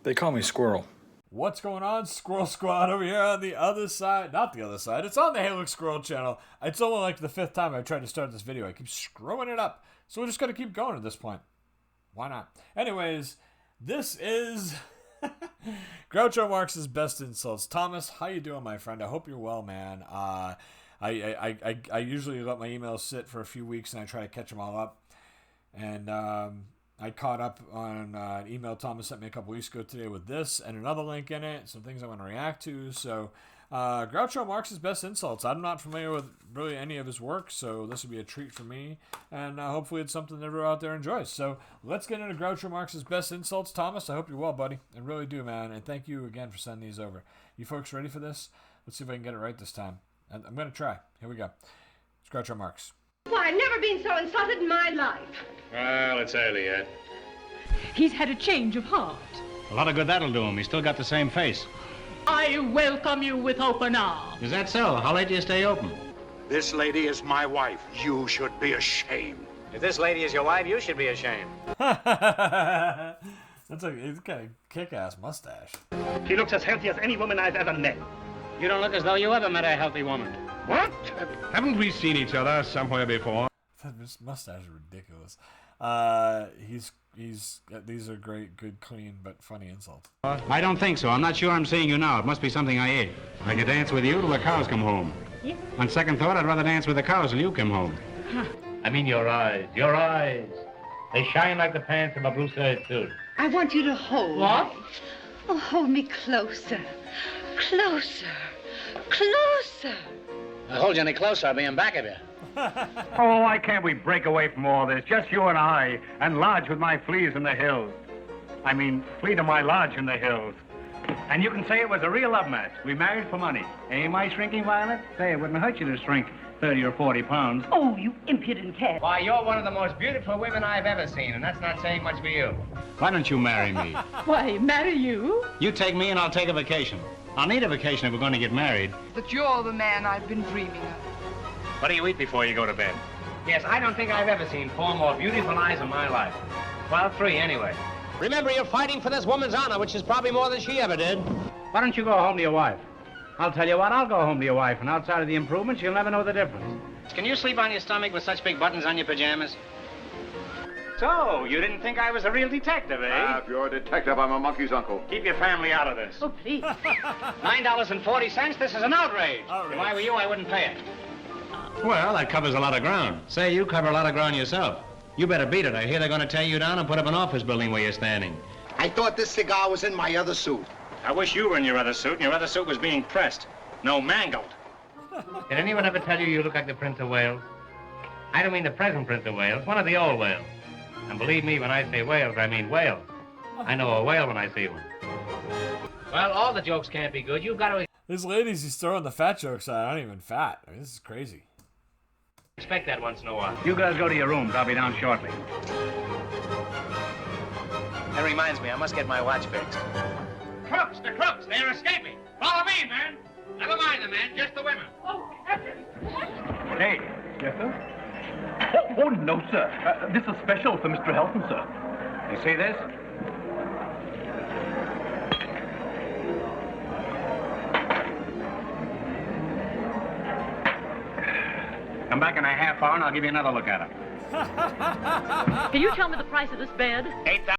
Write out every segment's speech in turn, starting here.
They call me Squirrel. What's going on, Squirrel Squad, over here on the other side? Not the other side. It's on the Hey Look Squirrel channel. It's only like the 5th time I've tried to start this video. I keep screwing it up. So we're just going to keep going at this point. Why not? Anyways, this is Groucho Marx's Best Insults. Thomas, how you doing, my friend? I hope you're well, man. I usually let my emails sit for a few weeks and I try to catch them all up. And I caught up on an email Thomas sent me a couple weeks ago today with this and another link in it, some things I want to react to. So Groucho Marx's Best Insults. I'm not familiar with really any of his work, so this would be a treat for me. And hopefully it's something that everyone out there enjoys. So let's get into Groucho Marx's Best Insults. Thomas, I hope you're well, buddy. I really do, man. And thank you again for sending these over. You folks ready for this? Let's see if I can get it right this time. And I'm going to try. Here we go. It's Groucho Marx. Why, I've never been so insulted in my life. Well, it's early yet. He's had a change of heart. A lot of good that'll do him. He's still got the same face. I welcome you with open arms. Is that so? How late do you stay open? This lady is my wife. You should be ashamed. If this lady is your wife, you should be ashamed. That's he's got a kick-ass mustache. She looks as healthy as any woman I've ever met. You don't look as though you ever met a healthy woman. What? Haven't we seen each other somewhere before? This mustache is ridiculous. These are great, good, clean, but funny insults. I don't think so. I'm not sure I'm seeing you now. It must be something I ate. I could dance with you till the cows come home. Yeah. On second thought, I'd rather dance with the cows till you come home. Huh. I mean your eyes. Your eyes. They shine like the pants of a blue suede suit. I want you to hold What? me. Oh, hold me closer. Closer. Closer. I'll hold you any closer, I'll be in back of you. Oh, why can't we break away from all this? Just you and I, and lodge with my fleas in the hills. I mean, flee to my lodge in the hills. And you can say it was a real love match. We married for money. Eh, my shrinking Violet? Say, it wouldn't hurt you to shrink 30 or 40 pounds. Oh, you impudent cat. Why, you're one of the most beautiful women I've ever seen, and that's not saying much for you. Why don't you marry me? Why, marry you? You take me and I'll take a vacation. I'll need a vacation if we're going to get married. But you're the man I've been dreaming of. What do you eat before you go to bed? Yes, I don't think I've ever seen 4 more beautiful eyes in my life. Well, 3 anyway. Remember, you're fighting for this woman's honor, which is probably more than she ever did. Why don't you go home to your wife? I'll tell you what, I'll go home to your wife, and outside of the improvements, you'll never know the difference. Can you sleep on your stomach with such big buttons on your pajamas? So, you didn't think I was a real detective, eh? If you're a detective, I'm a monkey's uncle. Keep your family out of this. Oh, please. $9.40? This is an outrage. If I were you, I wouldn't pay it. Well, that covers a lot of ground. Say, you cover a lot of ground yourself. You better beat it. I hear they're going to tear you down and put up an office building where you're standing. I thought this cigar was in my other suit. I wish you were in your other suit and your other suit was being pressed. No, mangled. Did anyone ever tell you you look like the Prince of Wales? I don't mean the present Prince of Wales, one of the old Wales. And believe me, when I say Wales, I mean whale. I know a whale when I see one. Well, all the jokes can't be good. You've got to These ladies, he's throwing the fat jokes at. Aren't even fat. I mean, this is crazy. expect that once in a while. You guys go to your rooms. I'll be down shortly. That reminds me, I must get my watch fixed. Crooks, the crooks, they're escaping. Follow me, man. Never mind the men, just the women. Oh, Captain. Hey. Yes, sir? Oh, no, sir. This is special for Mr. Helton, sir. You see this? Come back in a half hour and I'll give you another look at it. Can you tell me the price of this bed? $8,000.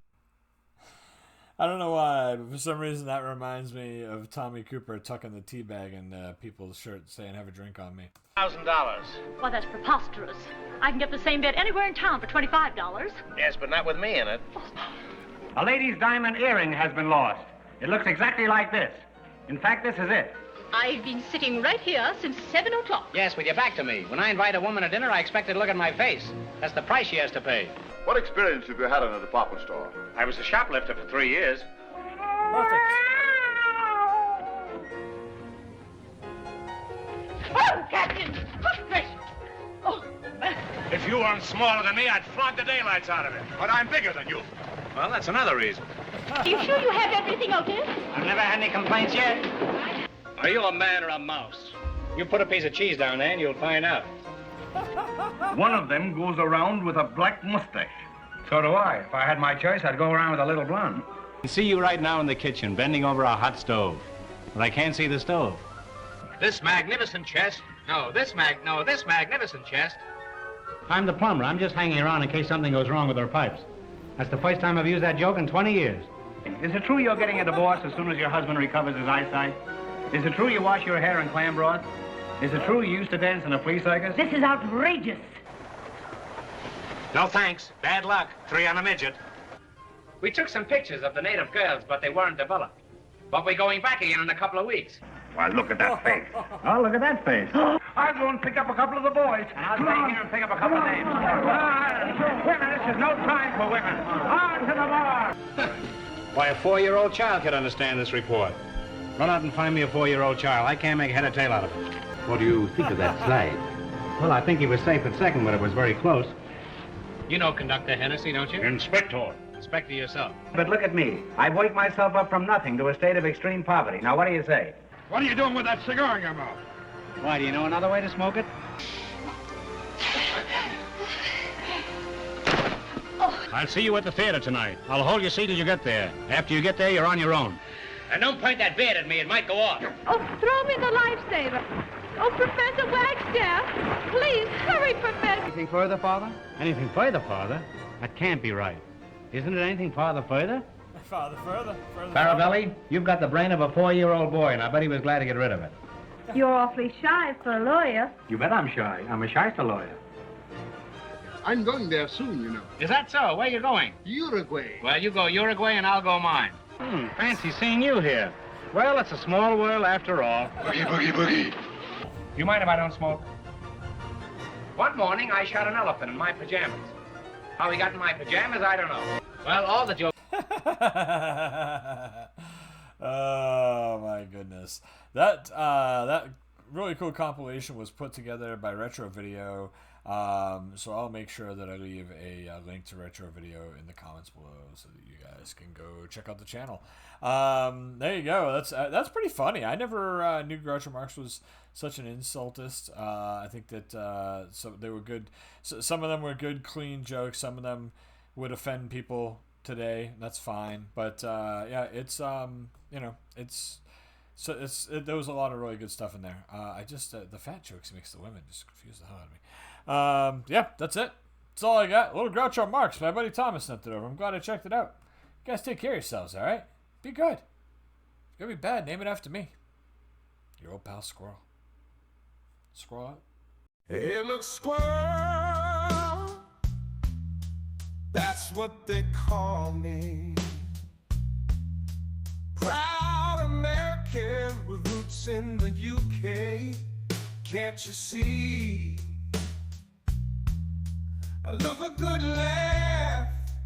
I don't know why, but for some reason that reminds me of Tommy Cooper tucking the tea bag in people's shirts saying, "Have a drink on me." $1,000. Why, that's preposterous. I can get the same bed anywhere in town for $25. Yes, but not with me in it. A lady's diamond earring has been lost. It looks exactly like this. In fact, this is it. I've been sitting right here since 7 o'clock. Yes, with your back to me. When I invite a woman to dinner, I expect her to look at my face. That's the price she has to pay. What experience have you had in a department store? I was a shoplifter for 3 years. Perfect. Oh, Captain! Good gracious! Oh, If you weren't smaller than me, I'd flog the daylights out of it. But I'm bigger than you. Well, that's another reason. are you sure you have everything okay? I've never had any complaints yet. Are you a man or a mouse? You put a piece of cheese down there and you'll find out. One of them goes around with a black mustache. So do I. If I had my choice, I'd go around with a little blonde. I see you right now in the kitchen, bending over a hot stove. But I can't see the stove. This magnificent chest. No, this magnificent chest. I'm the plumber. I'm just hanging around in case something goes wrong with our pipes. That's the first time I've used that joke in 20 years. Is it true you're getting a divorce as soon as your husband recovers his eyesight? Is it true you wash your hair in clam broth? Is it true you used to dance in a flea circus? This is outrageous. No thanks. Bad luck. 3 on a midget. We took some pictures of the native girls, but they weren't developed. But we're going back again in a couple of weeks. Why, look at that face. Oh, look at that face. I'll go and pick up a couple of the boys. And I'll stay here and pick up a couple of names. Women, this is no time for women. On to the bar. Why, a 4-year-old child could understand this report. Run out and find me a 4-year-old child. I can't make head or tail out of it. What do you think of that slide? Well, I think he was safe at second, but it was very close. You know Conductor Hennessy, don't you? Inspector. Inspector yourself. But look at me. I've worked myself up from nothing to a state of extreme poverty. Now, what do you say? What are you doing with that cigar in your mouth? Why, do you know another way to smoke it? I'll see you at the theater tonight. I'll hold your seat till you get there. After you get there, you're on your own. And don't point that beard at me. It might go off. Oh, throw me the lifesaver. Oh, Professor Wagstaff, please hurry, Professor. Anything further, Father? Anything further, Father? That can't be right. Isn't it anything farther further? Further. Farabelli, you've got the brain of a 4-year-old boy, and I bet he was glad to get rid of it. You're awfully shy for a lawyer. You bet I'm shy. I'm a shyster lawyer. I'm going there soon, you know. Is that so? Where you going? Uruguay. Well, you go Uruguay and I'll go mine. Fancy seeing you here. Well, it's a small world after all. Boogie. You mind if I don't smoke? One morning, I shot an elephant in my pajamas. How he got in my pajamas, I don't know. Well, all the jokes... Oh my goodness. That really cool compilation was put together by Retro Video. So I'll make sure that I leave a link to Retro Video in the comments below so that you guys can go check out the channel. There you go. That's pretty funny. I never knew Groucho Marx was such an insultist. I think that so they were good. So some of them were good, clean jokes. Some of them would offend people today. That's fine. But yeah, it's there was a lot of really good stuff in there. I just the fat jokes makes the women just confuse the hell out of me. Yeah, that's it. That's all I got. Little Groucho Marx. My buddy Thomas sent it over. I'm glad I checked it out. You guys take care of yourselves, all right? Be good. If it's gonna be bad, name it after me. Your old pal Squirrel. Squirrel out. Hey, look, Squirrel. That's what they call me. Proud American with roots in the UK. Can't you see? I love a good land.